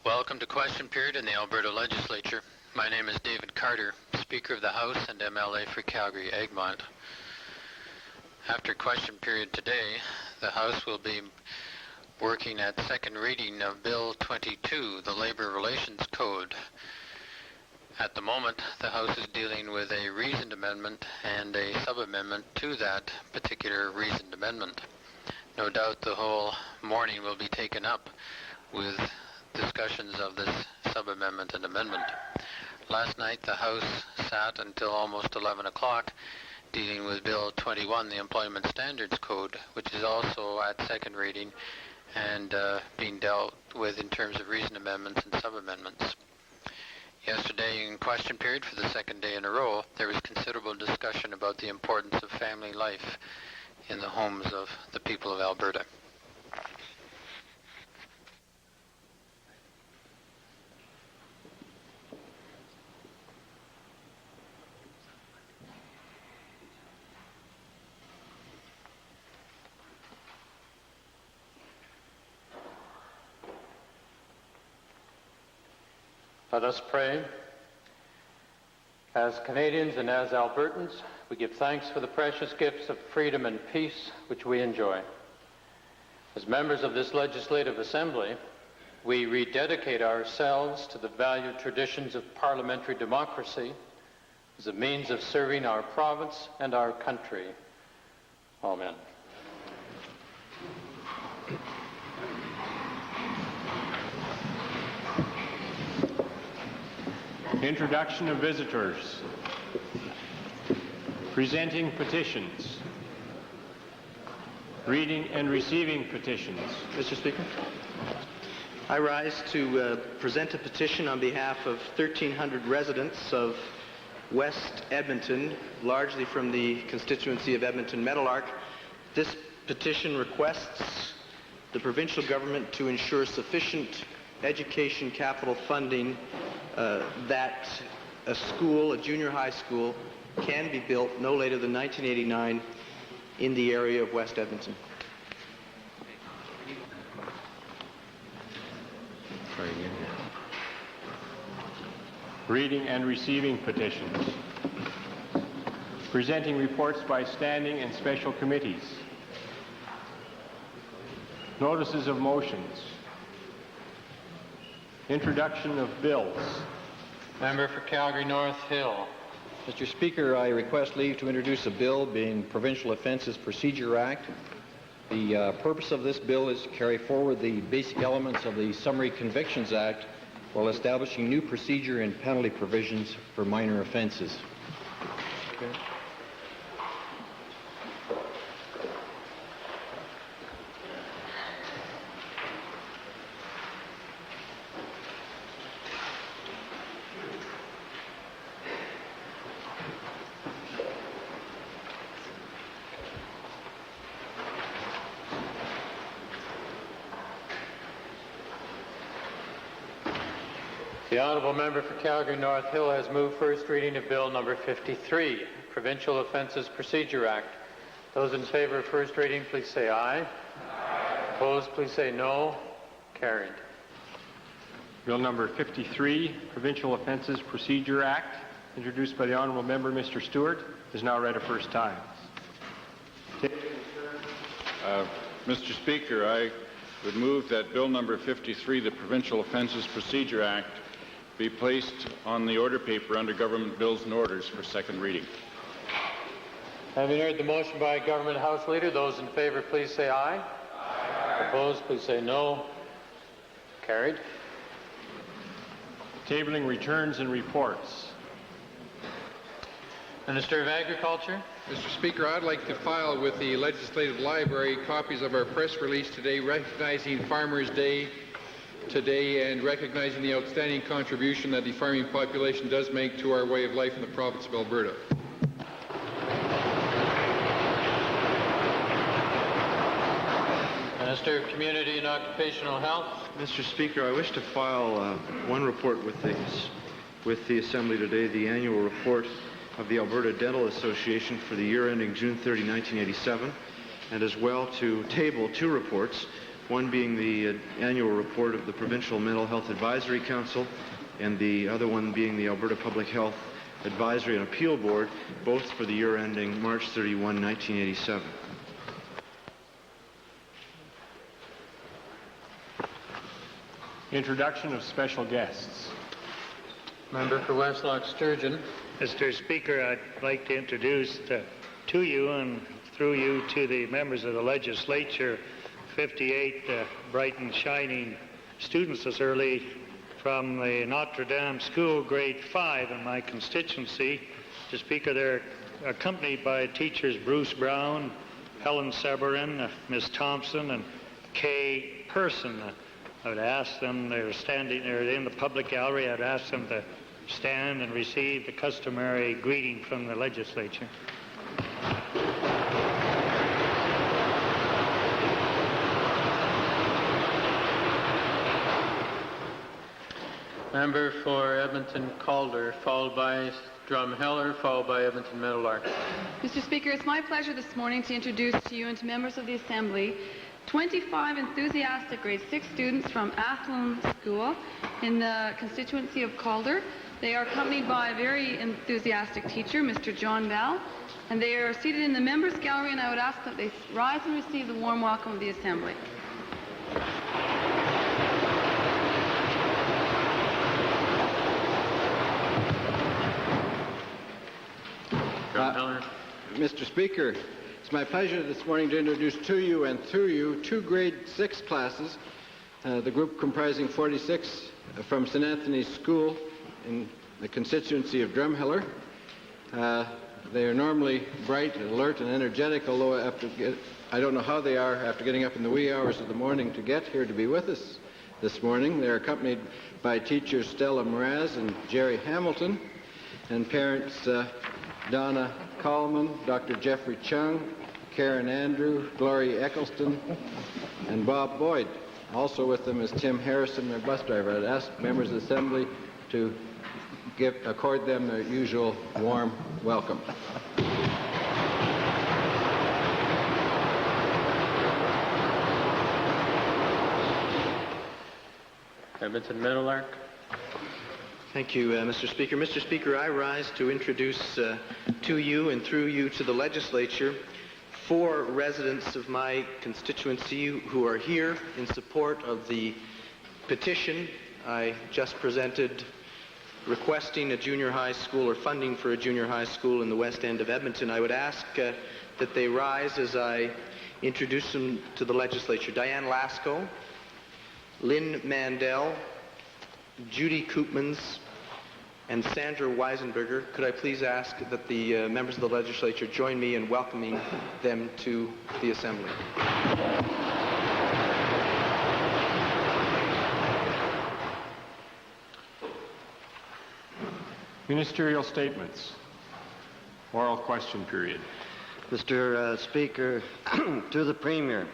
Welcome to question period in the Alberta Legislature. My name is David Carter, Speaker of the House and MLA for Calgary-Egmont. After question period today, the House will be working at second reading of Bill 22, the Labour Relations Code. At the moment, the House is dealing with a reasoned amendment and a sub-amendment to that particular reasoned amendment. No doubt the whole morning will be taken up with discussions of this sub-amendment and amendment. Last night the House sat until almost 11 o'clock dealing with Bill 21, the Employment Standards Code, which is also at second reading and being dealt with in terms of reasoned amendments and sub-amendments. Yesterday in question period for the second day in a row, there was considerable discussion about the importance of family life in the homes of the people of Alberta. Let us pray. As Canadians and as Albertans, we give thanks for the precious gifts of freedom and peace which we enjoy. As members of this Legislative Assembly, we rededicate ourselves to the valued traditions of parliamentary democracy as a means of serving our province and our country. Amen. Introduction of visitors. Presenting petitions. Reading and receiving petitions. Mr. Speaker, I rise to present a petition on behalf of 1,300 residents of West Edmonton, largely from the constituency of Edmonton-Meadowlark. This petition requests the provincial government to ensure sufficient education capital funding that a school, a junior high school, can be built no later than 1989 in the area of West Edmonton. Reading and receiving petitions. Presenting reports by standing and special committees. Notices of motions. Introduction of bills. Member for Calgary North Hill. Mr. Speaker, I request leave to introduce a bill being Provincial Offences Procedure Act. The purpose of this bill is to carry forward the basic elements of the Summary Convictions Act while establishing new procedure and penalty provisions for minor offences. Okay. The Honourable Member for Calgary North Hill has moved first reading of Bill number 53, Provincial Offences Procedure Act. Those in favour of first reading, please say aye. Aye. Opposed, please say no. Carried. Bill number 53, Provincial Offences Procedure Act, introduced by the Honourable Member Mr. Stewart, is now read a first time. Mr. Speaker, I would move that Bill number 53, the Provincial Offences Procedure Act, be placed on the order paper under Government Bills and Orders for second reading. Having heard the motion by Government House Leader, those in favour please say aye. Aye. Opposed, please say no. Carried. Tabling returns and reports. Minister of Agriculture. Mr. Speaker, I'd like to file with the Legislative Library copies of our press release today recognizing Farmers' Day today and recognizing the outstanding contribution that the farming population does make to our way of life in the province of Alberta. Minister of Community and Occupational Health. Mr. Speaker, I wish to file one report with the Assembly today, the annual report of the Alberta Dental Association for the year ending June 30, 1987, and as well to table two reports. one being the annual report of the Provincial Mental Health Advisory Council, and the other one being the Alberta Public Health Advisory and Appeal Board, both for the year ending March 31, 1987. Introduction of special guests. Member for Westlock Sturgeon. Mr. Speaker, I'd like to introduce to you and through you to the members of the legislature 58 bright and shining students this early from the Notre Dame School, grade 5 in my constituency. Mr. Speaker, they're accompanied by teachers Bruce Brown, Helen Severin, Miss Thompson, and Kay Person. I would ask them, they're in the public gallery, I'd ask them to stand and receive the customary greeting from the legislature. Member for Edmonton Calder, followed by Drumheller, followed by Edmonton Meadowlark. Mr. Speaker, it's my pleasure this morning to introduce to you and to members of the Assembly 25 enthusiastic grade 6 students from Athlone School in the constituency of Calder. They are accompanied by a very enthusiastic teacher, Mr. John Bell, and they are seated in the members' gallery, and I would ask that they rise and receive the warm welcome of the Assembly. Mr. Speaker, it's my pleasure this morning to introduce to you and through you two grade 6 classes, the group comprising 46 from St. Anthony's School in the constituency of Drumheller. They are normally bright, alert, and energetic, although I don't know how they are after getting up in the wee hours of the morning to get here to be with us this morning. They're accompanied by teachers Stella Mraz and Jerry Hamilton, and parents Donna Coleman, Dr. Jeffrey Chung, Karen Andrew, Gloria Eccleston, and Bob Boyd. Also with them is Tim Harrison, their bus driver. I'd ask members of the Assembly to accord them their usual warm welcome. Edmonton Meadowlark. Thank you, Mr. Speaker. Mr. Speaker, I rise to introduce to you and through you to the legislature 4 residents of my constituency who are here in support of the petition I just presented requesting a junior high school or funding for a junior high school in the west end of Edmonton. I would ask that they rise as I introduce them to the legislature. Diane Lasco, Lynn Mandel, Judy Koopmans, and Sandra Weisenberger. Could I please ask that the members of the legislature join me in welcoming them to the Assembly. Ministerial statements. Oral question period. Mr. Speaker, to the Premier.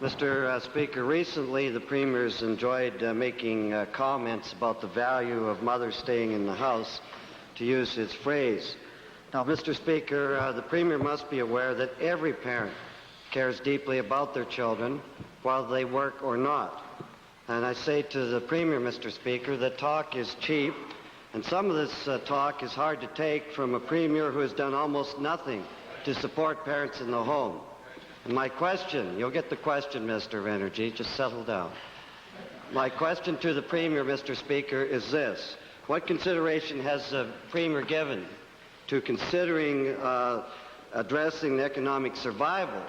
Mr. Speaker, recently the Premier's enjoyed making comments about the value of mothers staying in the house, to use his phrase. Now, Mr. Speaker, the Premier must be aware that every parent cares deeply about their children, whether they work or not. And I say to the Premier, Mr. Speaker, that talk is cheap, and some of this talk is hard to take from a Premier who has done almost nothing to support parents in the home. And my question, you'll get the question, Mr. of Energy, just settle down. My question to the Premier, Mr. Speaker, is this. What consideration has the Premier given to considering addressing the economic survival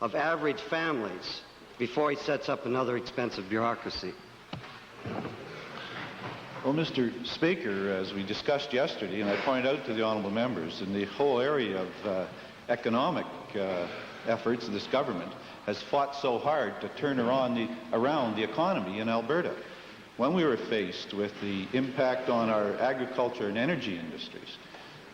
of average families before he sets up another expensive bureaucracy? Well, Mr. Speaker, as we discussed yesterday, and I point out to the honourable members, in the whole area of economic efforts, this government has fought so hard to turn around the economy in Alberta. When we were faced with the impact on our agriculture and energy industries,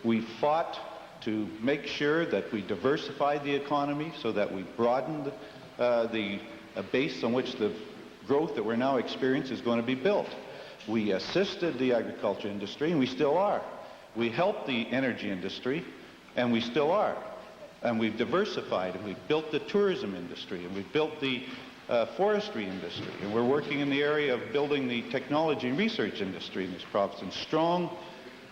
we fought to make sure that we diversified the economy so that we broadened the base on which the growth that we're now experiencing is going to be built. We assisted the agriculture industry, and we still are. We helped the energy industry, and we still are. And we've diversified, and we've built the tourism industry, and we've built the forestry industry, and we're working in the area of building the technology and research industry in this province, and strong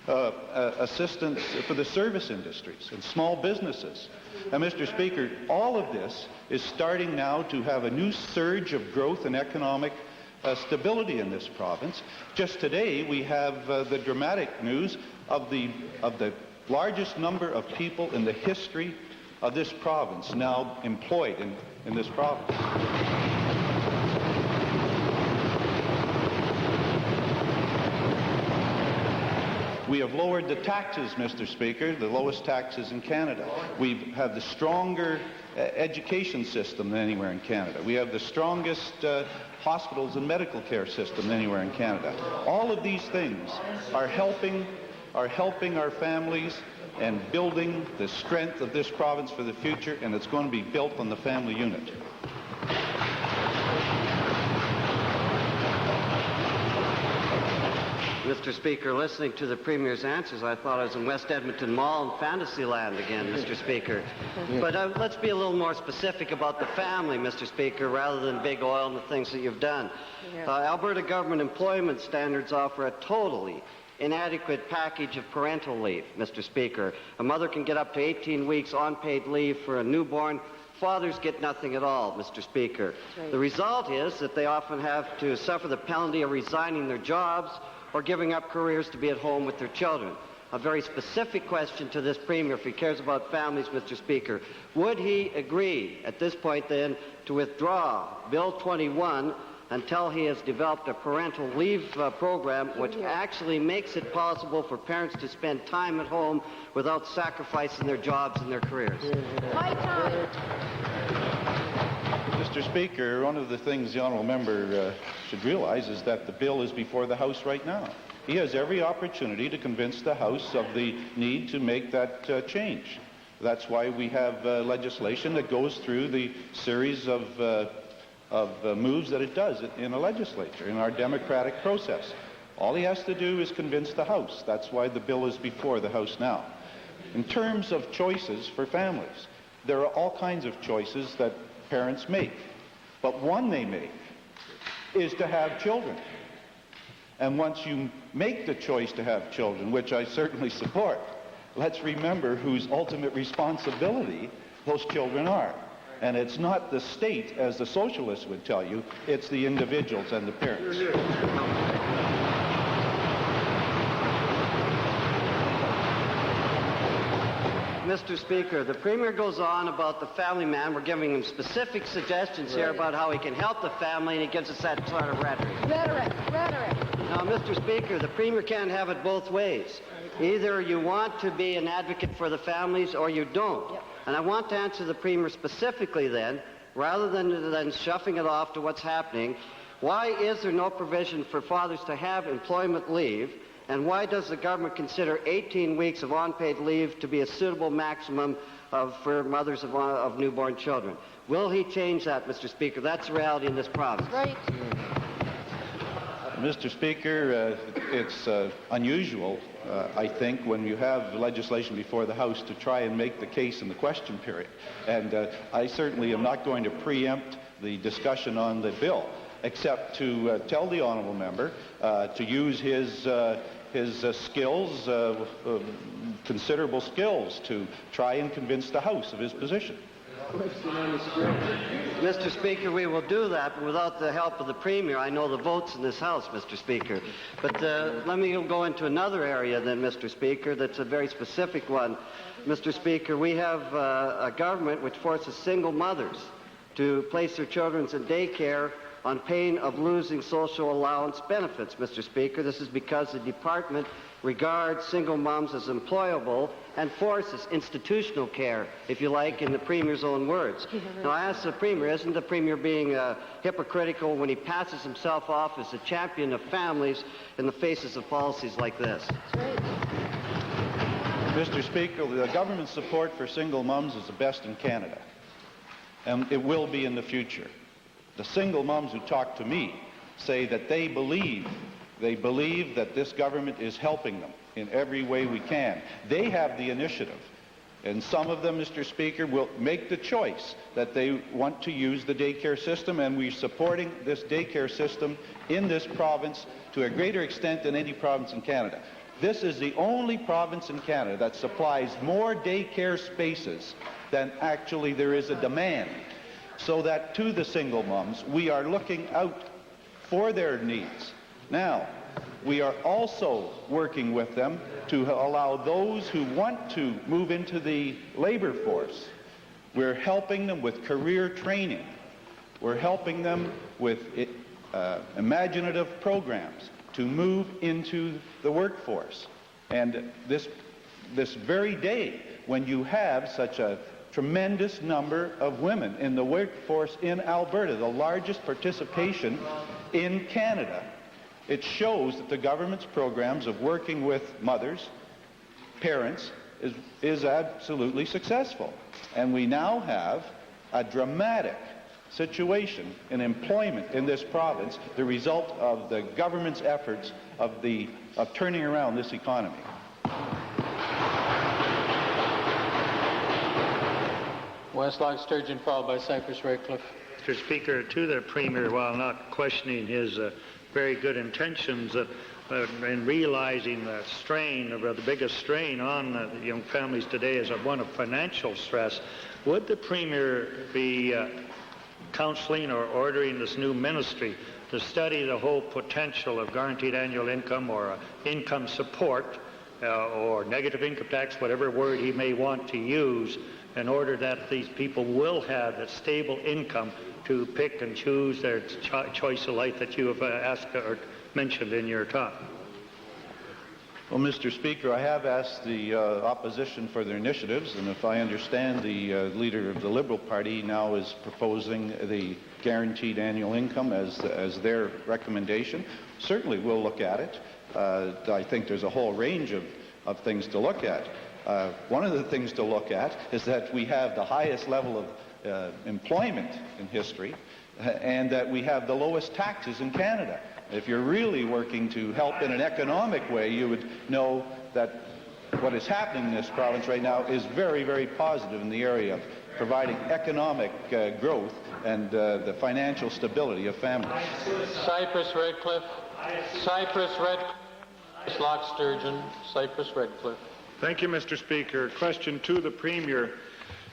assistance for the service industries and small businesses. Now, Mr. Speaker, all of this is starting now to have a new surge of growth and economic stability in this province. Just today, we have the dramatic news of the largest number of people in the history of this province now employed in this province. We have lowered the taxes, Mr. Speaker, the lowest taxes in Canada. We have the stronger education system than anywhere in Canada. We have the strongest hospitals and medical care system than anywhere in Canada. All of these things are helping our families and building the strength of this province for the future, and it's going to be built on the family unit. Mr. Speaker, listening to the Premier's answers, I thought I was in West Edmonton Mall and Fantasyland again, Mr. Speaker. But let's be a little more specific about the family, Mr. Speaker, rather than big oil and the things that you've done. Alberta government employment standards offer a totally inadequate package of parental leave, Mr. Speaker. A mother can get up to 18 weeks unpaid leave for a newborn. Fathers get nothing at all, Mr. Speaker. Right. The result is that they often have to suffer the penalty of resigning their jobs or giving up careers to be at home with their children. A very specific question to this Premier, if he cares about families, Mr. Speaker. Would he agree at this point then to withdraw Bill 21 until he has developed a parental leave program which actually makes it possible for parents to spend time at home without sacrificing their jobs and their careers? My time. Mr. Speaker, one of the things the honourable member should realize is that the bill is before the House right now. He has every opportunity to convince the House of the need to make that change. That's why we have legislation that goes through the series of moves that it does in a legislature, in our democratic process. All he has to do is convince the House. That's why the bill is before the House now. In terms of choices for families, there are all kinds of choices that parents make. But one they make is to have children. And once you make the choice to have children, which I certainly support, let's remember whose ultimate responsibility those children are. And it's not the state, as the socialists would tell you, it's the individuals and the parents. Mr. Speaker, the Premier goes on about the family man. We're giving him specific suggestions here about how he can help the family, and he gives us that sort of rhetoric. Rhetoric. Now, Mr. Speaker, the Premier can't have it both ways. Either you want to be an advocate for the families or you don't. Yep. And I want to answer the Premier specifically then, rather than shuffling it off to what's happening. Why is there no provision for fathers to have employment leave? And why does the government consider 18 weeks of unpaid leave to be a suitable maximum for mothers of newborn children? Will he change that, Mr. Speaker? That's the reality in this province. Right. Mr. Speaker, it's unusual, I think, when you have legislation before the House to try and make the case in the question period. And I certainly am not going to preempt the discussion on the bill, except to tell the honourable member to use his skills, considerable skills, to try and convince the House of his position. Mr. Speaker, we will do that, but without the help of the Premier. I know the votes in this House, Mr. Speaker. But let me go into another area then, Mr. Speaker, that's a very specific one. Mr. Speaker, we have a government which forces single mothers to place their children in daycare on pain of losing social allowance benefits, Mr. Speaker. This is because the department regards single moms as employable and forces institutional care, if you like, in the Premier's own words. Now, I ask the Premier, isn't the Premier being hypocritical when he passes himself off as a champion of families in the faces of policies like this? Mr. Speaker, the government's support for single moms is the best in Canada, and it will be in the future. The single moms who talk to me say that they believe that this government is helping them in every way we can. They have the initiative And some of them, Mr. Speaker, will make the choice that they want to use the daycare system, and we're supporting this daycare system in this province to a greater extent than any province in Canada. This is the only province in Canada that supplies more daycare spaces than actually there is a demand. So that to the single moms, we are looking out for their needs. Now, we are also working with them to allow those who want to move into the labor force. We're helping them with career training. We're helping them with imaginative programs to move into the workforce. And this very day, when you have such a tremendous number of women in the workforce in Alberta, the largest participation in Canada, it shows that the government's programs of working with mothers, parents, is absolutely successful. And we now have a dramatic situation in employment in this province, the result of the government's efforts of turning around this economy. Westlock Sturgeon, followed by Cypress Redcliffe. Mr. Speaker, to the Premier, while not questioning his very good intentions in realizing the strain, the biggest strain on young families today is one of financial stress, would the Premier be counseling or ordering this new ministry to study the whole potential of guaranteed annual income or income support or negative income tax, whatever word he may want to use, in order that these people will have a stable income to pick and choose their choice of life that you have asked or mentioned in your talk? Well, Mr. Speaker, I have asked the opposition for their initiatives, and if I understand, the leader of the Liberal Party now is proposing the guaranteed annual income as their recommendation. Certainly we'll look at it. I think there's a whole range of things to look at. One of the things to look at is that we have the highest level of employment in history, and that we have the lowest taxes in Canada. If you're really working to help in an economic way, you would know that what is happening in this province right now is very, very positive in the area of providing economic growth and the financial stability of families. Cypress Redcliffe. Cypress Redcliffe. Westlock Sturgeon. Cypress Redcliffe. Thank you, Mr. Speaker. Question to the Premier.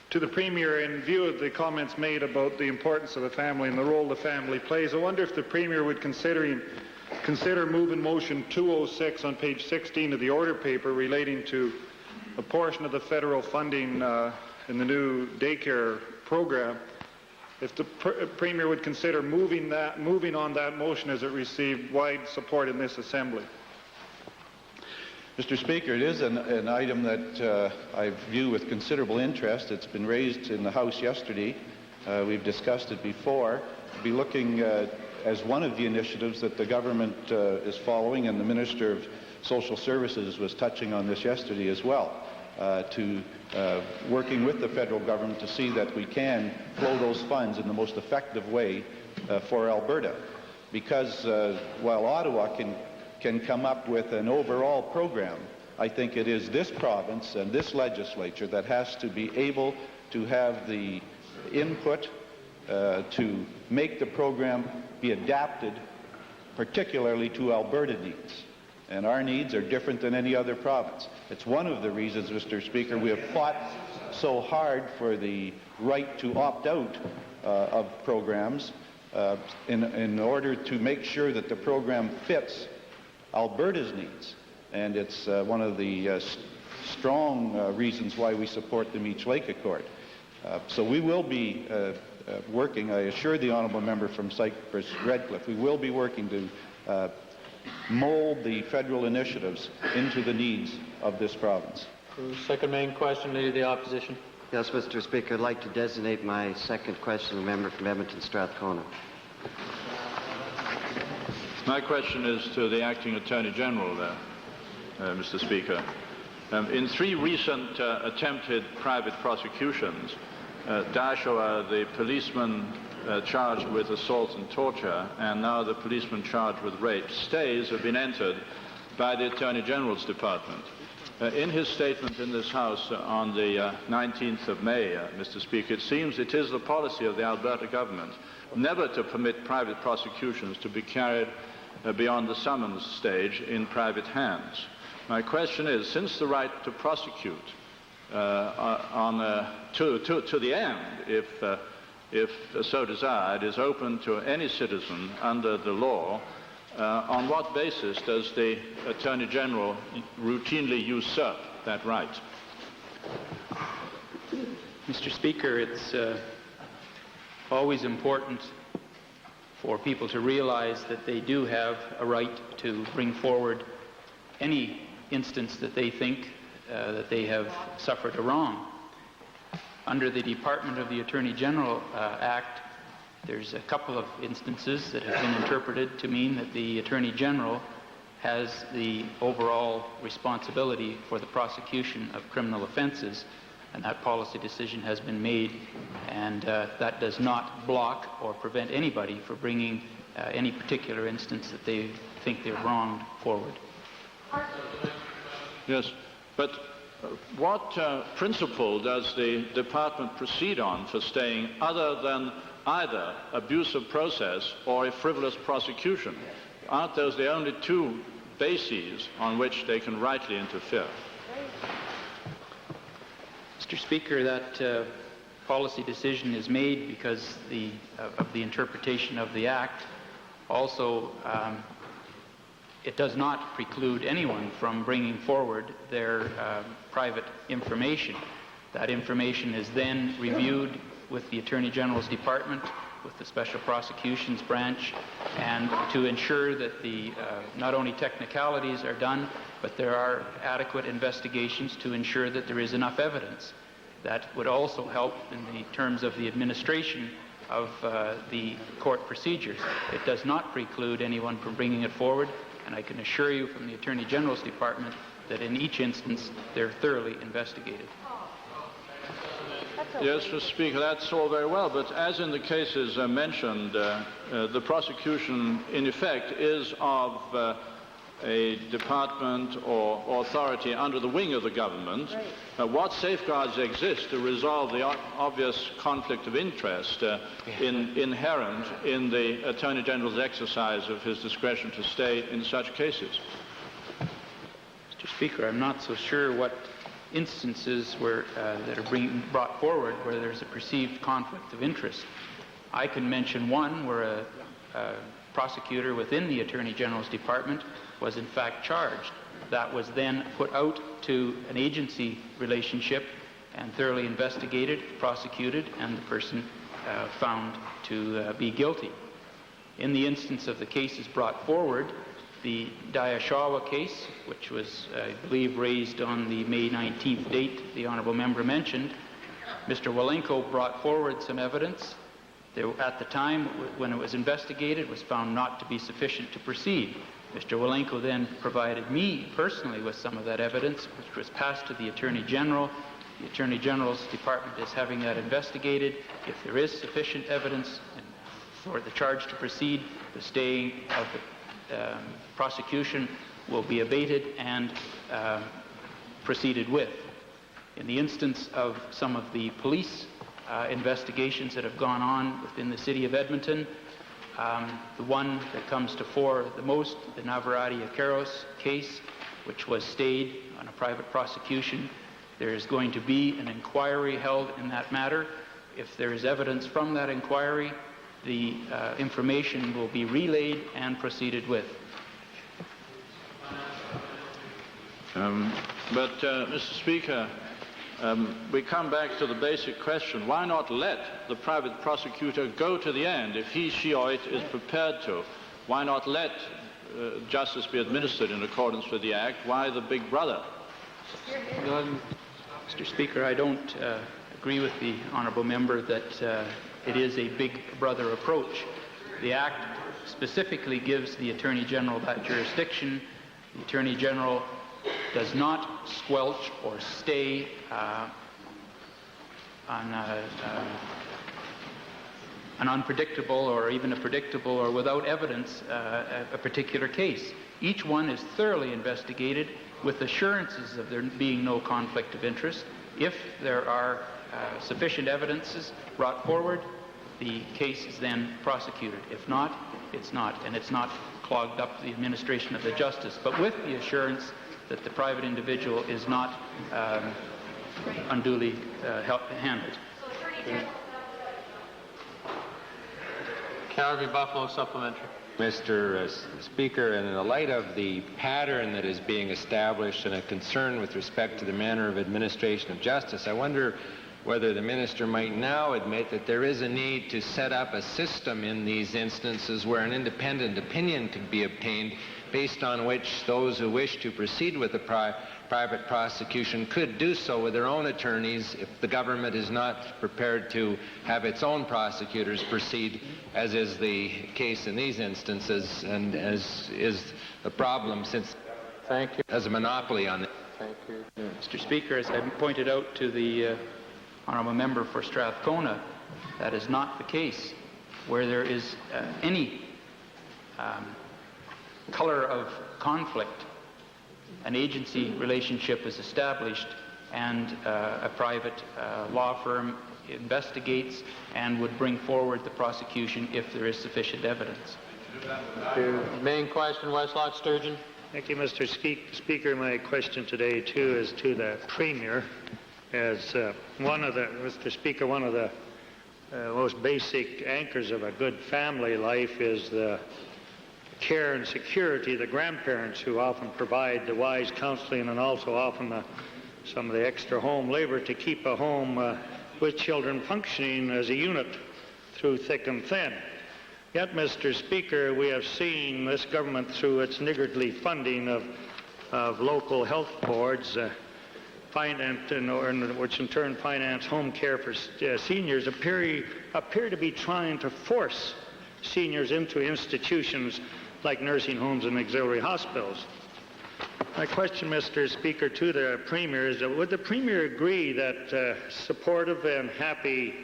To the Premier, in view of the comments made about the importance of the family and the role the family plays, I wonder if the Premier would consider moving motion 206 on page 16 of the order paper relating to a portion of the federal funding in the new daycare program. If the Premier would consider moving on that motion as it received wide support in this Assembly. Mr. Speaker, it is an item that I view with considerable interest. It's been raised in the House yesterday. We've discussed it before. We'll be looking as one of the initiatives that the government is following, and the Minister of Social Services was touching on this yesterday as well, to working with the federal government to see that we can flow those funds in the most effective way for Alberta. Because while Ottawa can come up with an overall program, I think it is this province and this legislature that has to be able to have the input to make the program be adapted particularly to Alberta needs. And our needs are different than any other province. It's one of the reasons, Mr. Speaker, we have fought so hard for the right to opt out of programs in order to make sure that the program fits Alberta's needs, and it's one of the strong reasons why we support the Meech Lake Accord. So we will be working, I assure the honourable member from Cypress Redcliffe, we will be working to mold the federal initiatives into the needs of this province. Second main question, Leader of the Opposition. Yes, Mr. Speaker, I'd like to designate my second question, the member from Edmonton Strathcona. My question is to the Acting Attorney General, Mr. Speaker. In 3 recent attempted private prosecutions, Dashua, the policeman charged with assault and torture, and now the policeman charged with rape, stays have been entered by the Attorney General's Department. In his statement in this House on the 19th of May, Mr. Speaker, it seems it is the policy of the Alberta government never to permit private prosecutions to be carried beyond the summons stage in private hands. My question is, since the right to prosecute to the end, if so desired, is open to any citizen under the law, on what basis does the Attorney General routinely usurp that right? Mr. Speaker, it's always important for people to realize that they do have a right to bring forward any instance that they think that they have suffered a wrong. Under the Department of the Attorney General Act, there's a couple of instances that have been interpreted to mean that the Attorney General has the overall responsibility for the prosecution of criminal offenses, and that policy decision has been made, and that does not block or prevent anybody from bringing any particular instance that they think they're wronged forward. Yes, but what principle does the department proceed on for staying other than either abuse of process or a frivolous prosecution? Aren't those the only two bases on which they can rightly interfere? Mr. Speaker, that policy decision is made because of the interpretation of the Act. Also, it does not preclude anyone from bringing forward their private information. That information is then reviewed with the Attorney General's Department, with the Special Prosecutions Branch, and to ensure that the not only technicalities are done, but there are adequate investigations to ensure that there is enough evidence. That would also help in the terms of the administration of the court procedures. It does not preclude anyone from bringing it forward, and I can assure you from the Attorney General's Department that in each instance they're thoroughly investigated. Yes, Mr. Speaker, that's all very well, but as in the cases mentioned, the prosecution in effect is of a department or authority under the wing of the government. What safeguards exist to resolve the obvious conflict of interest inherent in the Attorney General's exercise of his discretion to stay in such cases? Mr. Speaker, I'm not so sure what instances that are being brought forward where there's a perceived conflict of interest. I can mention one where a prosecutor within the Attorney General's Department was in fact charged. That was then put out to an agency relationship and thoroughly investigated, prosecuted, and the person found to be guilty. In the instance of the cases brought forward, the Dayashawa case, which was, I believe, raised on the May 19th date the Honourable Member mentioned, Mr. Walenko brought forward some evidence. At the time when it was investigated, it was found not to be sufficient to proceed. Mr. Walenko then provided me personally with some of that evidence, which was passed to the Attorney General. The Attorney General's Department is having that investigated. If there is sufficient evidence for the charge to proceed, the staying of the prosecution will be abated and proceeded with. In the instance of some of the police investigations that have gone on within the city of Edmonton, the one that comes to fore the most, the Navarrete-Acaros case, which was stayed on a private prosecution, there is going to be an inquiry held in that matter. If there is evidence from that inquiry, the information will be relayed and proceeded with. Mr. Speaker, we come back to the basic question. Why not let the private prosecutor go to the end if he, she, or it is prepared to? Why not let justice be administered in accordance with the Act? Why the big brother? Mr. Speaker, I don't agree with the Honourable Member that it is a big brother approach. The Act specifically gives the Attorney General that jurisdiction. The Attorney General does not squelch or stay on an unpredictable or even a predictable or without evidence a particular case. Each one is thoroughly investigated with assurances of there being no conflict of interest. If there are sufficient evidences brought forward, the case is then prosecuted. If not, it's not, and it's not clogged up the administration of the justice, but with the assurance that the private individual is not unduly handled. Calgary Buffalo supplementary. Mr. Speaker, and in the light of the pattern that is being established and a concern with respect to the manner of administration of justice, I wonder whether the minister might now admit that there is a need to set up a system in these instances where an independent opinion could be obtained based on which those who wish to proceed with a private prosecution could do so with their own attorneys if the government is not prepared to have its own prosecutors proceed, as is the case in these instances and as is the problem since has a monopoly on it. Thank you. Mr. Speaker, as I pointed out to the honourable member for Strathcona, that is not the case. Where there is any color of conflict, an agency relationship is established and a private law firm investigates and would bring forward the prosecution if there is sufficient evidence. Main question, Westlock Sturgeon. Thank you, Mr. Speaker. My question today, too, is to the Premier. As Mr. Speaker, one of the most basic anchors of a good family life is the care and security of the grandparents, who often provide the wise counseling and also often some of the extra home labor to keep a home with children functioning as a unit through thick and thin. Yet, Mr. Speaker, we have seen this government, through its niggardly funding of local health boards, which in turn finance home care for seniors, appear to be trying to force seniors into institutions like nursing homes and auxiliary hospitals. My question, Mr. Speaker, to the Premier is, would the Premier agree that supportive and happy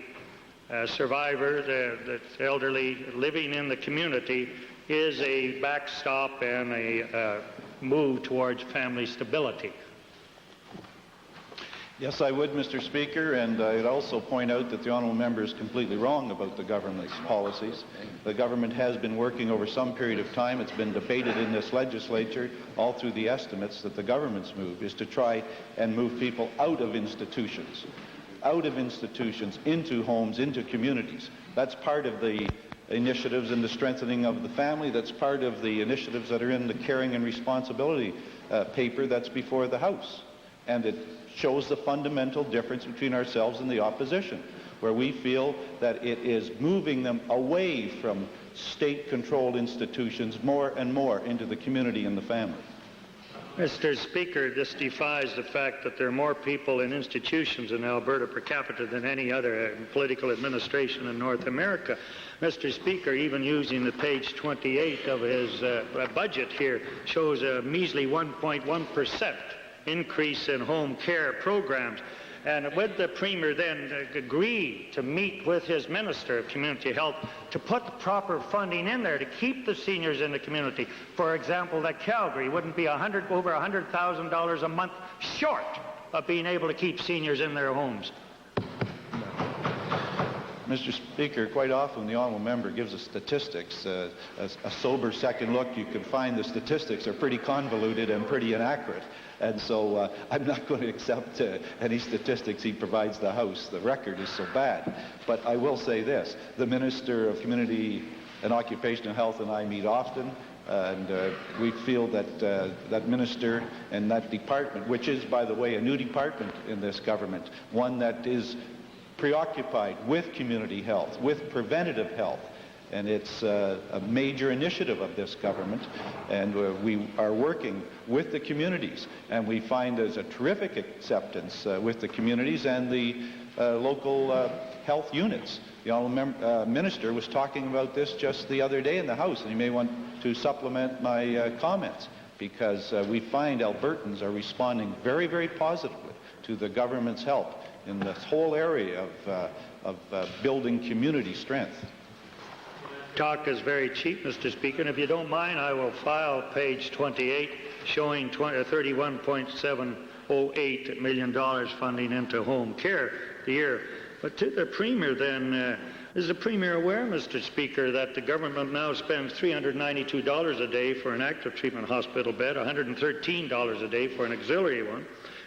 survivor, the elderly living in the community, is a backstop and a move towards family stability? Yes, I would, Mr. Speaker, and I'd also point out that the honourable member is completely wrong about the government's policies. The government has been working over some period of time. It's been debated in this legislature all through the estimates that the government's move is to try and move people out of institutions into homes, into communities. That's part of the initiatives in the strengthening of the family. That's part of the initiatives that are in the caring and responsibility paper that's before the House. And it shows the fundamental difference between ourselves and the opposition, where we feel that it is moving them away from state-controlled institutions more and more into the community and the family. Mr. Speaker, this defies the fact that there are more people in institutions in Alberta per capita than any other political administration in North America. Mr. Speaker, even using the page 28 of his budget here, shows a measly 1.1% increase in home care programs. And would the Premier then agree to meet with his Minister of Community Health to put the proper funding in there to keep the seniors in the community? For example, that Calgary wouldn't be over $100,000 a month short of being able to keep seniors in their homes. Mr. Speaker, quite often the honourable member gives us statistics. A sober second look, you can find the statistics are pretty convoluted and pretty inaccurate. And so I'm not going to accept any statistics he provides the House. The record is so bad. But I will say this. The Minister of Community and Occupational Health and I meet often. And we feel that that minister and that department, which is, by the way, a new department in this government, one that is preoccupied with community health, with preventative health, and it's a major initiative of this government, and we are working with the communities, and we find there's a terrific acceptance with the communities and the local health units. The honourable minister was talking about this just the other day in the House, and you may want to supplement my comments, because we find Albertans are responding very, very positively to the government's help in this whole area of building community strength. talk is very cheap, Mr. Speaker, and if you don't mind, I will file page 28 showing $31.708 million funding into home care the year. But to the Premier then, is the Premier aware, Mr. Speaker, that the government now spends $392 a day for an active treatment hospital bed, $113 a day for an auxiliary one,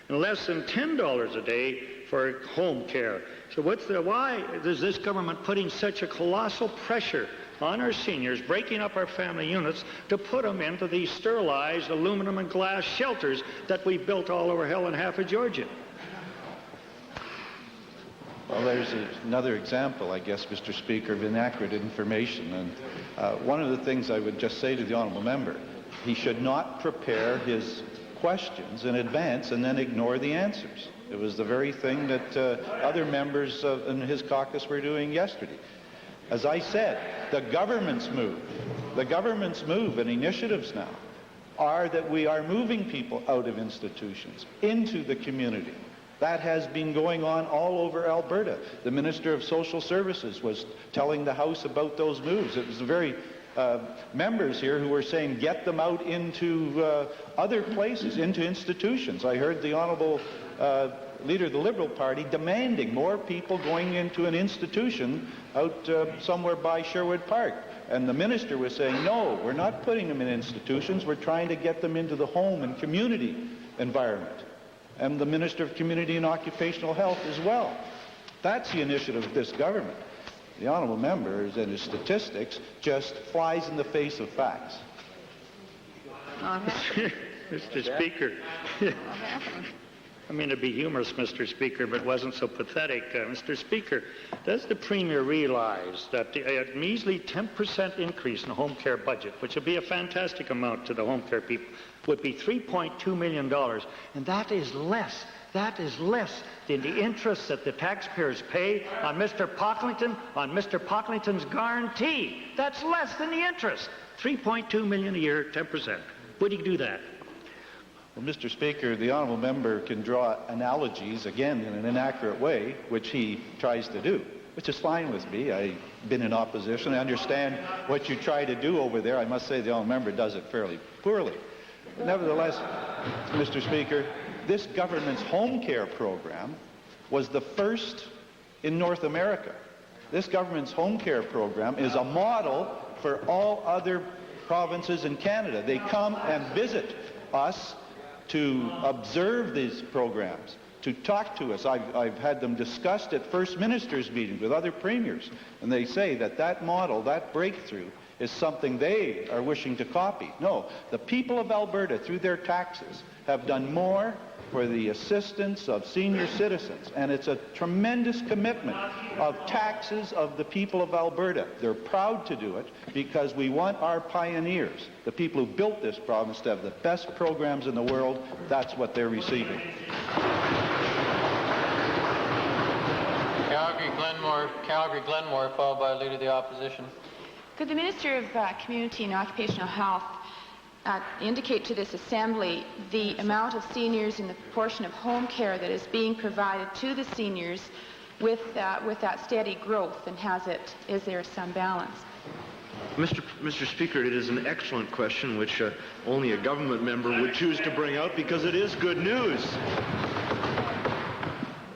and less than $10 a day for home care? So why is this government putting such a colossal pressure on our seniors, breaking up our family units to put them into these sterilized aluminum and glass shelters that we've built all over hell and half of Georgia? Well, there's another example, I guess, Mr. Speaker, of inaccurate information. And one of the things I would just say to the honourable member, he should not prepare his questions in advance and then ignore the answers. It was the very thing that other members in his caucus were doing yesterday. As I said, the government's move and initiatives now are that we are moving people out of institutions into the community. That has been going on all over Alberta. The Minister of Social Services was telling the House about those moves. It was the very members here who were saying get them out into other places, into institutions. I heard the Honourable Leader of the Liberal Party demanding more people going into an institution out somewhere by Sherwood Park. And the Minister was saying, no, we're not putting them in institutions. We're trying to get them into the home and community environment. And the Minister of Community and Occupational Health as well. That's the initiative of this government. The honourable member and his statistics just flies in the face of facts. Mr. Speaker, I mean to be humorous, Mr. Speaker, but wasn't so pathetic. Mr. Speaker, does the Premier realize that a measly 10% increase in the home care budget, which would be a fantastic amount to the home care people, would be $3.2 million, and that is less than the interest that the taxpayers pay on Mr. Pocklington's guarantee. That's less than the interest. $3.2 million a year, 10%. Would he do that? Well, Mr. Speaker, the honourable member can draw analogies, again, in an inaccurate way, which he tries to do, which is fine with me. I've been in opposition. I understand what you try to do over there. I must say the honourable member does it fairly poorly. But nevertheless, Mr. Speaker, this government's home care program was the first in North America. This government's home care program is a model for all other provinces in Canada. They come and visit us to observe these programs, to talk to us. I've had them discussed at First Ministers' meetings with other premiers, and they say that that model, that breakthrough, is something they are wishing to copy. No, the people of Alberta, through their taxes, have done more for the assistance of senior citizens, and it's a tremendous commitment of taxes of the people of Alberta. They're proud to do it because we want our pioneers, the people who built this province, to have the best programs in the world. That's what they're receiving. Calgary Glenmore, followed by Leader of the Opposition. Could the Minister of Community and Occupational Health indicate to this Assembly the amount of seniors and the proportion of home care that is being provided to the seniors with that steady growth, and is there some balance? Mr. Speaker, it is an excellent question which only a government member would choose to bring out because it is good news.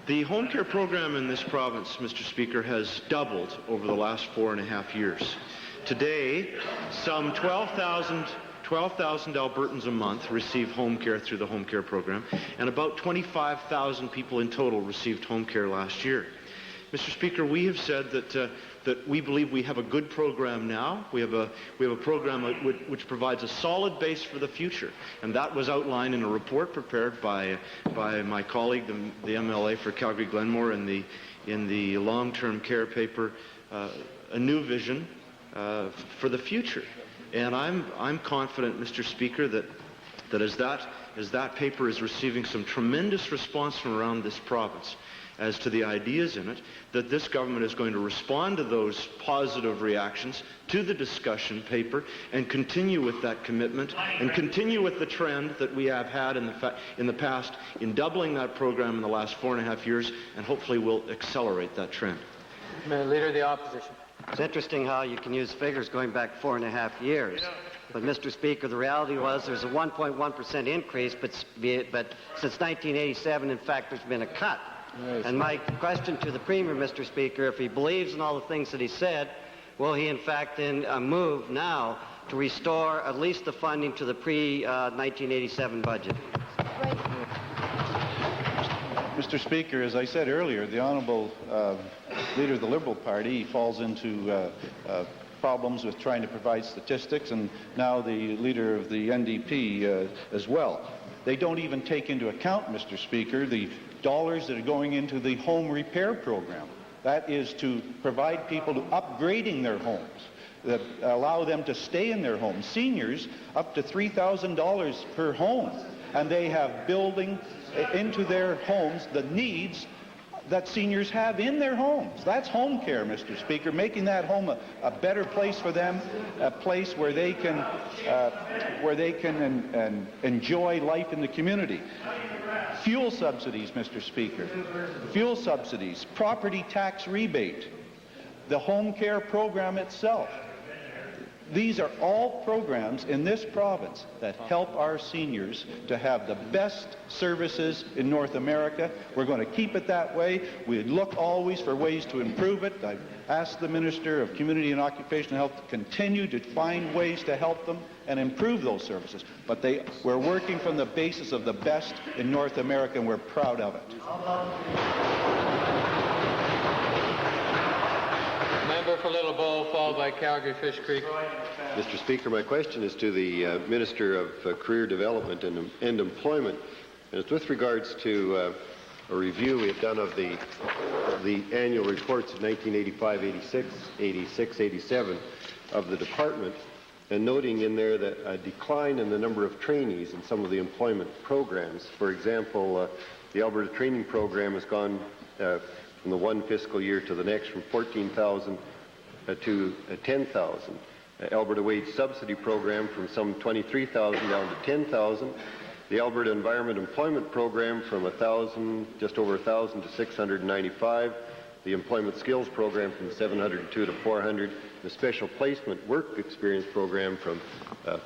The home care program in this province, Mr. Speaker, has doubled over the last 4.5 years. Today, some 12,000 Albertans a month receive home care through the home care program, and about 25,000 people in total received home care last year. Mr. Speaker, we have said that we believe we have a good program now. We have a program which provides a solid base for the future, and that was outlined in a report prepared by my colleague, the MLA for Calgary Glenmore, in the long-term care paper, A New Vision for the Future. And I'm confident, Mr. Speaker, that as that paper is receiving some tremendous response from around this province as to the ideas in it, that this government is going to respond to those positive reactions to the discussion paper and continue with that commitment and continue with the trend that we have had in the past in doubling that program in the last 4.5 years, and hopefully we'll accelerate that trend. Leader of the Opposition. It's interesting how you can use figures going back 4.5 years. But, Mr. Speaker, the reality was there's a 1.1% increase, but since 1987, in fact, there's been a cut. Nice. And my question to the Premier, Mr. Speaker, if he believes in all the things that he said, will he, in fact, then move now to restore at least the funding to the pre-1987 budget? Mr. Speaker, as I said earlier, the Honourable Leader of the Liberal Party falls into problems with trying to provide statistics, and now the Leader of the NDP as well. They don't even take into account, Mr. Speaker, the dollars that are going into the home repair program. That is to provide people to upgrading their homes, that allow them to stay in their homes. Seniors, up to $3,000 per home, and they have building into their homes the needs that seniors have in their homes. That's home care, Mr. Speaker, making that home a better place for them, a place where they can enjoy life in the community. Fuel subsidies, Mr. Speaker, fuel subsidies, property tax rebate, the home care program itself. These are all programs in this province that help our seniors to have the best services in North America. We're going to keep it that way. We look always for ways to improve it. I've asked the Minister of Community and Occupational Health to continue to find ways to help them and improve those services. But we're working from the basis of the best in North America, and we're proud of it. Member for Little Bow, followed by Calgary Fish Creek. Mr. Speaker, my question is to the Minister of Career Development and Employment, and it's with regards to a review we have done of the annual reports of 1985, 86, 86, 87 of the department, and noting in there that a decline in the number of trainees in some of the employment programs. For example, the Alberta training program has gone from the one fiscal year to the next from 14,000 to 10,000. Alberta wage subsidy program from some 23,000 down to 10,000. The Alberta Environment Employment Program from 1,000, just over 1,000 to 695. The Employment Skills Program from 702 to 400. The Special Placement Work Experience Program from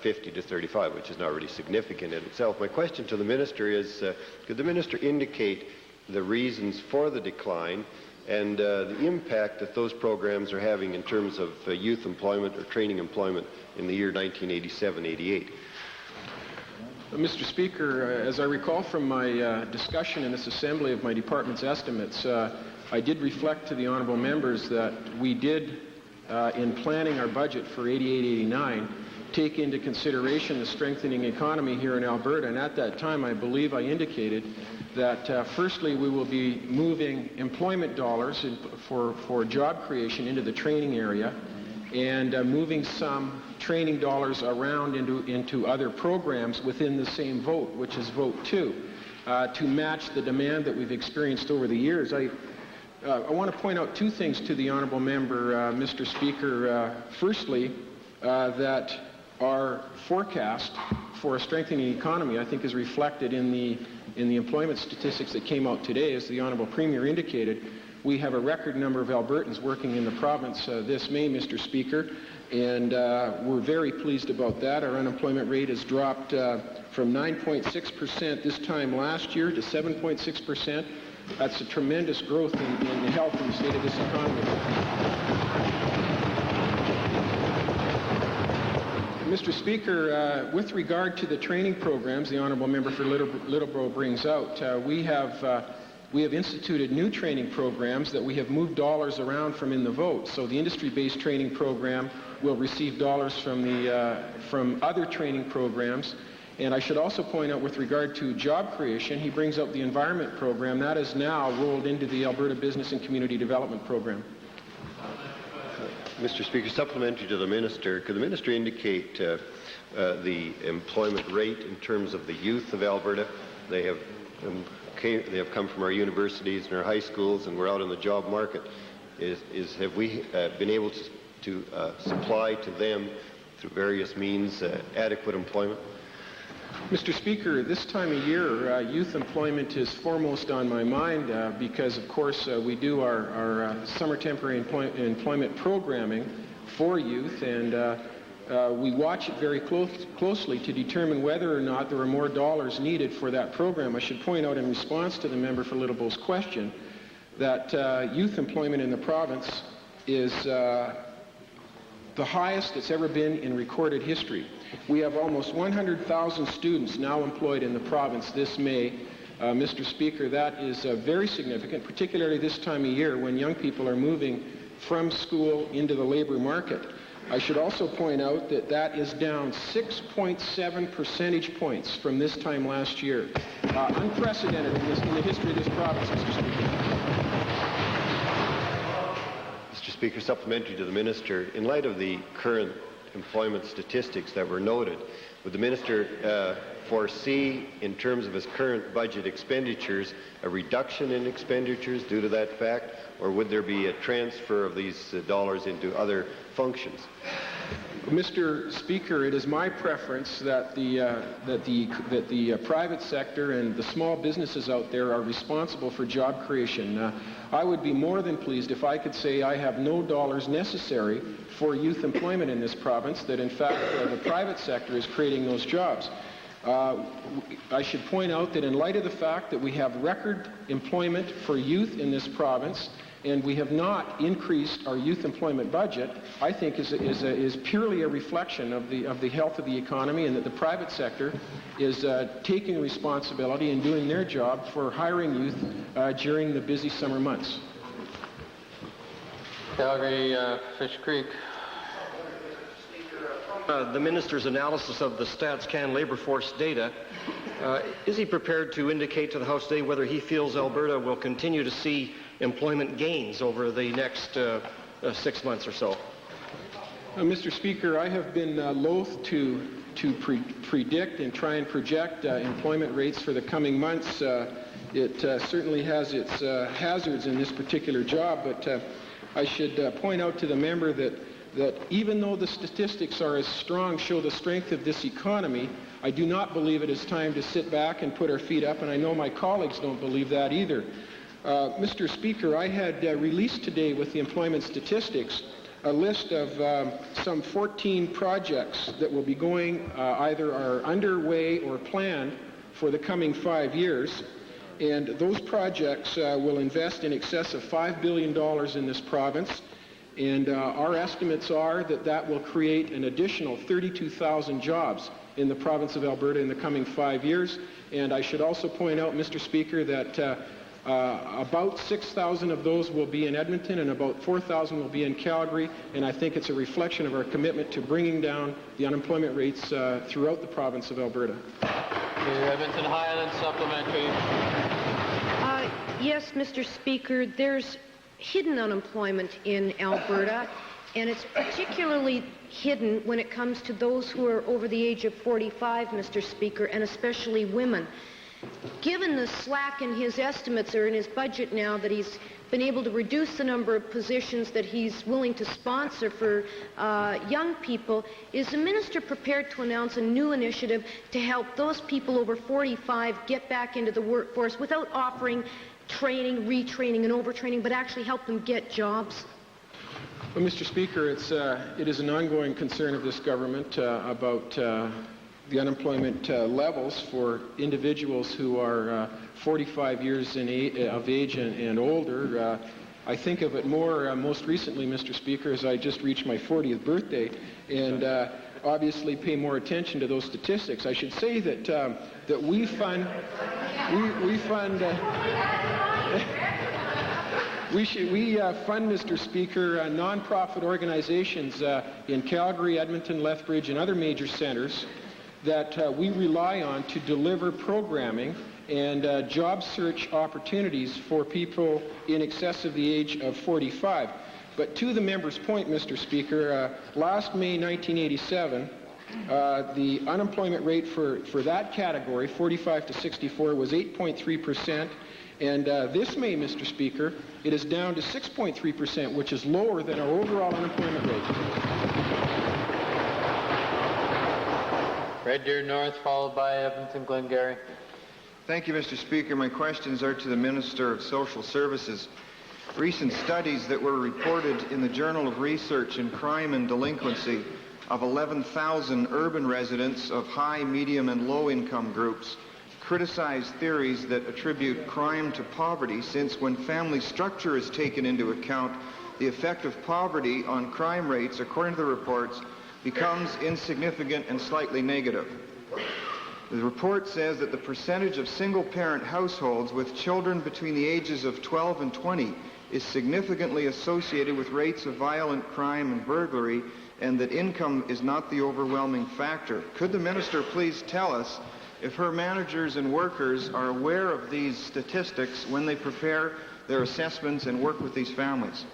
50 to 35, which is not really significant in itself. My question to the Minister is, could the Minister indicate the reasons for the decline and the impact that those programs are having in terms of youth employment or training employment in the year 1987-88? Mr. Speaker, as I recall from my discussion in this Assembly of my department's estimates, I did reflect to the honourable members that we did, in planning our budget for 88-89, take into consideration the strengthening economy here in Alberta, and at that time I believe I indicated that firstly we will be moving employment dollars for job creation into the training area, and moving some training dollars around into other programs within the same vote, which is vote 2, to match the demand that we've experienced over the years. I want to point out two things to the honourable member, Mr. Speaker. Firstly, that our forecast for a strengthening economy, I think, is reflected in the employment statistics that came out today. As the Honourable Premier indicated, we have a record number of Albertans working in the province this May, Mr. Speaker, and we're very pleased about that. Our unemployment rate has dropped from 9.6% this time last year to 7.6%. That's a tremendous growth in the health and the state of this economy. Mr. Speaker, with regard to the training programs the Honourable Member for Littleborough brings out, we have instituted new training programs that we have moved dollars around from in the vote. So the industry-based training program will receive dollars from other training programs. And I should also point out, with regard to job creation, he brings up the environment program. That is now rolled into the Alberta Business and Community Development Program. Mr. Speaker, supplementary to the Minister, could the Minister indicate the employment rate in terms of the youth of Alberta? They have come from our universities and our high schools, and we're out in the job market. Have we been able to supply to them through various means adequate employment? Mr. Speaker, this time of year, youth employment is foremost on my mind because, of course, we do our summer temporary employment programming for youth, and we watch it very closely to determine whether or not there are more dollars needed for that program. I should point out in response to the member for Little Bow's question that youth employment in the province is the highest it's ever been in recorded history. We have almost 100,000 students now employed in the province this May. Mr. Speaker, that is very significant, particularly this time of year when young people are moving from school into the labor market. I should also point out that that is down 6.7 percentage points from this time last year. Unprecedented in the history of this province, Mr. Speaker. Mr. Speaker, supplementary to the Minister, in light of the current employment statistics that were noted, would the Minister foresee, in terms of his current budget expenditures, a reduction in expenditures due to that fact, or would there be a transfer of these dollars into other functions? Mr. Speaker, it is my preference that the private sector and the small businesses out there are responsible for job creation. I would be more than pleased if I could say I have no dollars necessary for youth employment in this province, that in fact the private sector is creating those jobs. I should point out that in light of the fact that we have record employment for youth in this province, and we have not increased our youth employment budget, I think is purely a reflection of the health of the economy, and that the private sector is taking responsibility and doing their job for hiring youth during the busy summer months. Calgary, Fish Creek. The Minister's analysis of the StatsCan labor force data, is he prepared to indicate to the House today whether he feels Alberta will continue to see employment gains over the next 6 months or so? Mr. Speaker, I have been loath to predict and try and project employment rates for the coming months. It certainly has its hazards in this particular job, but I should point out to the member that even though the statistics are as strong, show the strength of this economy, I do not believe it is time to sit back and put our feet up, and I know my colleagues don't believe that either. Mr. Speaker, I had released today with the employment statistics a list of some 14 projects that will be going, either are underway or planned for the coming 5 years. And those projects will invest in excess of $5 billion in this province. And our estimates are that that will create an additional 32,000 jobs in the province of Alberta in the coming 5 years. And I should also point out, Mr. Speaker, that about 6,000 of those will be in Edmonton and about 4,000 will be in Calgary. And I think it's a reflection of our commitment to bringing down the unemployment rates throughout the province of Alberta. Edmonton Highlands supplementary. Yes, Mr. Speaker, there's hidden unemployment in Alberta, and it's particularly hidden when it comes to those who are over the age of 45, Mr. Speaker, and especially women. Given the slack in his estimates or in his budget now that he's been able to reduce the number of positions that he's willing to sponsor for young people, is the minister prepared to announce a new initiative to help those people over 45 get back into the workforce without offering training, retraining, and overtraining, but actually help them get jobs? Well, Mr. Speaker, it is an ongoing concern of this government about the unemployment levels for individuals who are 45 years of age and older. I think of it most recently, Mr. Speaker, as I just reached my 40th birthday, and obviously pay more attention to those statistics. I should say that we fund Mr. Speaker, non-profit organizations in Calgary, Edmonton, Lethbridge, and other major centers that we rely on to deliver programming and job search opportunities for people in excess of the age of 45. But to the member's point, Mr. Speaker, last May 1987, the unemployment rate for that category, 45 to 64, was 8.3%. And this May, Mr. Speaker, it is down to 6.3%, which is lower than our overall unemployment rate. Red Deer North, followed by Edmonton Glengarry. Thank you, Mr. Speaker. My questions are to the Minister of Social Services. Recent studies that were reported in the Journal of Research in Crime and Delinquency of 11,000 urban residents of high, medium, and low-income groups criticize theories that attribute crime to poverty, since when family structure is taken into account, the effect of poverty on crime rates, according to the reports, becomes insignificant and slightly negative. The report says that the percentage of single-parent households with children between the ages of 12 and 20 is significantly associated with rates of violent crime and burglary, and that income is not the overwhelming factor. Could the minister please tell us if her managers and workers are aware of these statistics when they prepare their assessments and work with these families?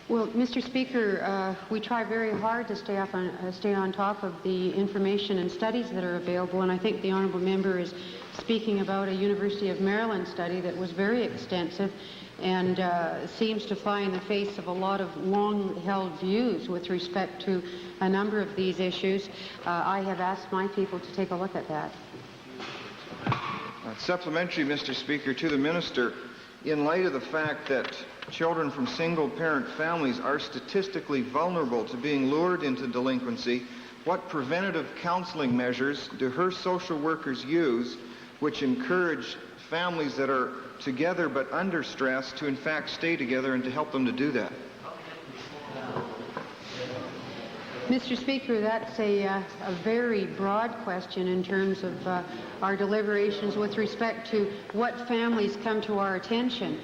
Well, Mr. Speaker, we try very hard to stay on top of the information and studies that are available, and I think the honourable member is speaking about a University of Maryland study that was very extensive and seems to fly in the face of a lot of long-held views with respect to a number of these issues. I have asked my people to take a look at that. Supplementary, Mr. Speaker, to the minister. In light of the fact that children from single-parent families are statistically vulnerable to being lured into delinquency, what preventative counseling measures do her social workers use which encourage families that are together but under stress to in fact stay together and to help them to do that? Mr. Speaker, that's a very broad question in terms of our deliberations with respect to what families come to our attention.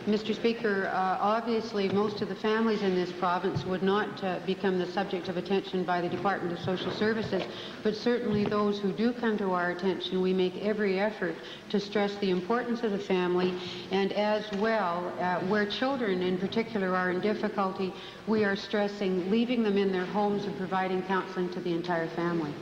Mr. Speaker, obviously most of the families in this province would not become the subject of attention by the Department of Social Services, but certainly those who do come to our attention, we make every effort to stress the importance of the family, and as well, where children in particular are in difficulty, we are stressing leaving them in their homes and providing counseling to the entire family.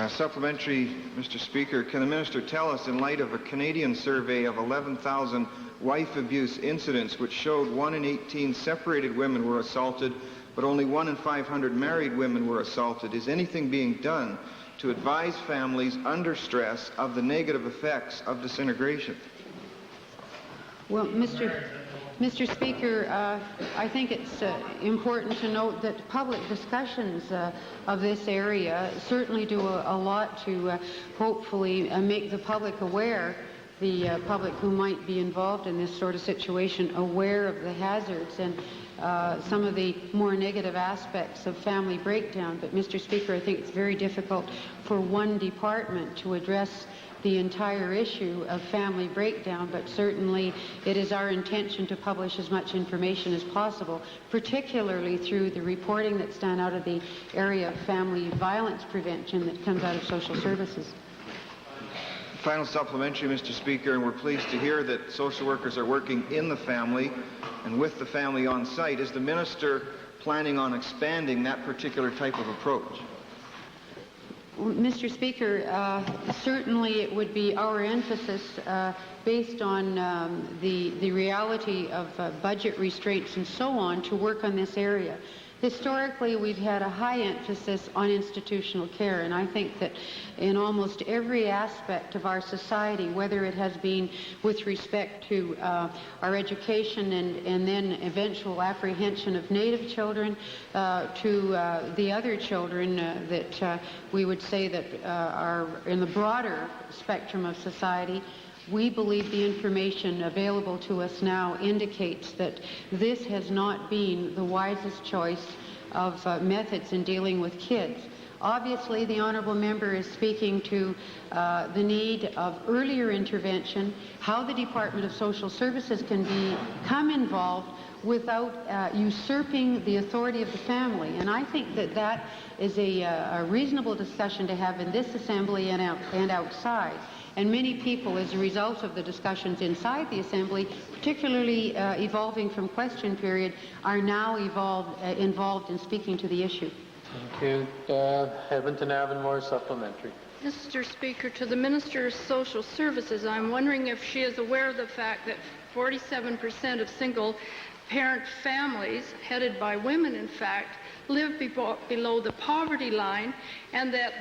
Supplementary, Mr. Speaker, can the minister tell us, in light of a Canadian survey of 11,000 wife abuse incidents which showed 1 in 18 separated women were assaulted, but only 1 in 500 married women were assaulted, is anything being done to advise families under stress of the negative effects of disintegration? Well, Mr. Speaker, I think it's important to note that public discussions of this area certainly do a lot to hopefully make the public aware, the public who might be involved in this sort of situation, aware of the hazards and some of the more negative aspects of family breakdown. But, Mr. Speaker, I think it's very difficult for one department to address the entire issue of family breakdown, but certainly it is our intention to publish as much information as possible, particularly through the reporting that's done out of the area of family violence prevention that comes out of social services. Final supplementary, Mr. Speaker, and we're pleased to hear that social workers are working in the family and with the family on site. Is the minister planning on expanding that particular type of approach? Mr. Speaker, certainly it would be our emphasis based on the reality of budget restraints and so on to work on this area. Historically, we've had a high emphasis on institutional care, and I think that in almost every aspect of our society, whether it has been with respect to our education and then eventual apprehension of Native children to the other children that we would say that are in the broader spectrum of society, we believe the information available to us now indicates that this has not been the wisest choice of methods in dealing with kids. Obviously, the honourable member is speaking to the need of earlier intervention, how the Department of Social Services can become involved without usurping the authority of the family. And I think that that is a reasonable discussion to have in this Assembly and outside. And many people, as a result of the discussions inside the Assembly, particularly evolving from question period, are now involved in speaking to the issue. Thank you. Edmonton Avonmore, supplementary. Mr. Speaker, to the Minister of Social Services, I'm wondering if she is aware of the fact that 47% of single-parent families, headed by women in fact, live below the poverty line, and that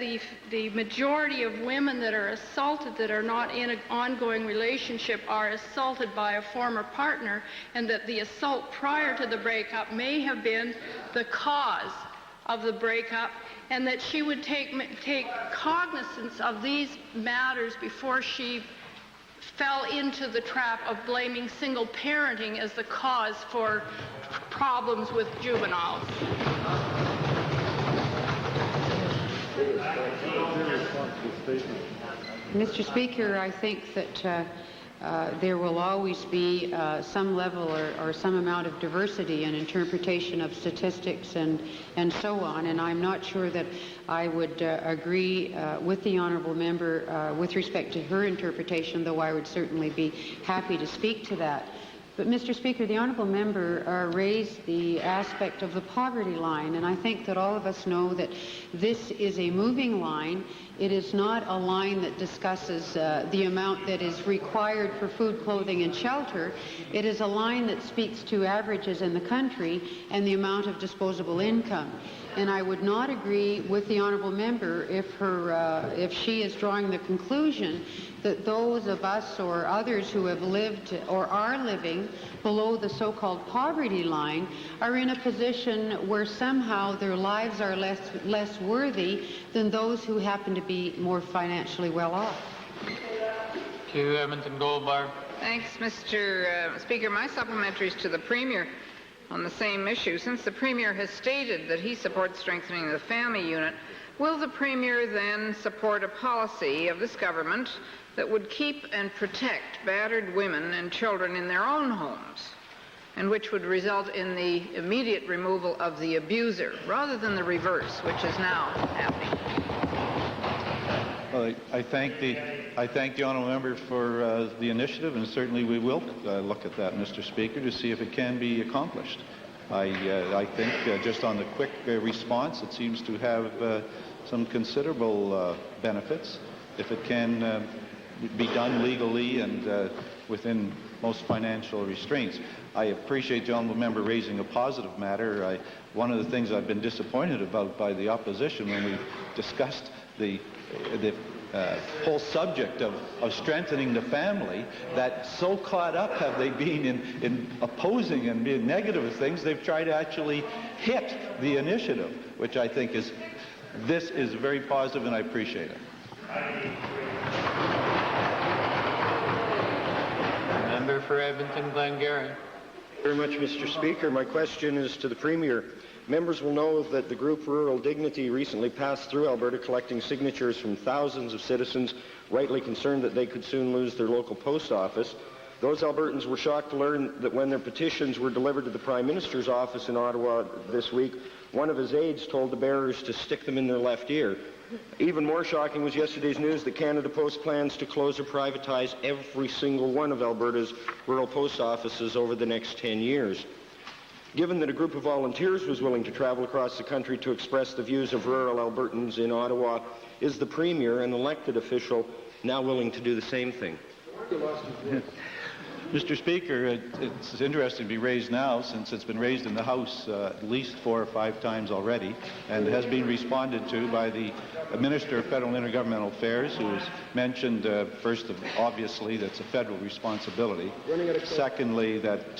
the majority of women that are assaulted that are not in an ongoing relationship are assaulted by a former partner, and that the assault prior to the breakup may have been the cause of the breakup, and that she would take cognizance of these matters before she fell into the trap of blaming single parenting as the cause for problems with juveniles. Mr. Speaker, I think that there will always be some level or some amount of diversity in interpretation of statistics and so on, and I'm not sure that I would agree with the honourable member with respect to her interpretation, though I would certainly be happy to speak to that. But, Mr. Speaker, the honourable member raised the aspect of the poverty line, and I think that all of us know that this is a moving line. It is not a line that discusses the amount that is required for food, clothing, and shelter. It is a line that speaks to averages in the country and the amount of disposable income. And I would not agree with the honourable member if she is drawing the conclusion that those of us or others who have lived or are living below the so-called poverty line are in a position where somehow their lives are less worthy than those who happen to be more financially well off. To Edmonton Goldbar. Thanks, Mr. Speaker. My supplementary is to the Premier on the same issue. Since the Premier has stated that he supports strengthening the family unit, will the Premier then support a policy of this government that would keep and protect battered women and children in their own homes, and which would result in the immediate removal of the abuser, rather than the reverse, which is now happening? Well, I thank the honourable member for the initiative, and certainly we will look at that, Mr. Speaker, to see if it can be accomplished. I think just on the quick response, it seems to have some considerable benefits if it can be done legally and within most financial restraints. I appreciate the honourable member raising a positive matter. One of the things I've been disappointed about by the opposition when we discussed the whole subject of strengthening the family, that so caught up have they been in opposing and being negative of things, they've tried to actually hit the initiative, which I think is very positive, and I appreciate it. Member for Edmonton Glengarry. Very much, Mr. Speaker. My question is to the Premier. Members will know that the group Rural Dignity recently passed through Alberta collecting signatures from thousands of citizens rightly concerned that they could soon lose their local post office. Those Albertans were shocked to learn that when their petitions were delivered to the Prime Minister's office in Ottawa this week, one of his aides told the bearers to stick them in their left ear. Even more shocking was yesterday's news that Canada Post plans to close or privatize every single one of Alberta's rural post offices over the next 10 years. Given that a group of volunteers was willing to travel across the country to express the views of rural Albertans in Ottawa, is the Premier, an elected official, now willing to do the same thing? Mr. Speaker, it's interesting to be raised now, since it's been raised in the House at least 4 or 5 times already, and has been responded to by the Minister of Federal and Intergovernmental Affairs, who has mentioned, first, obviously, that's a federal responsibility. Secondly, that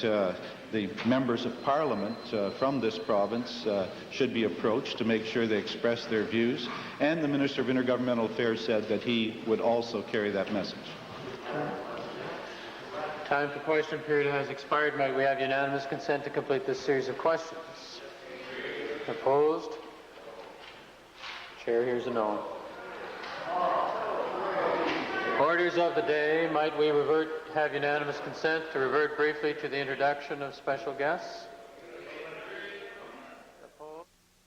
the members of Parliament from this province should be approached to make sure they express their views. And the Minister of Intergovernmental Affairs said that he would also carry that message. Time for question period has expired. Might we have unanimous consent to complete this series of questions? Opposed? Chair hears a no. Orders of the day. Might we have unanimous consent to revert briefly to the introduction of special guests?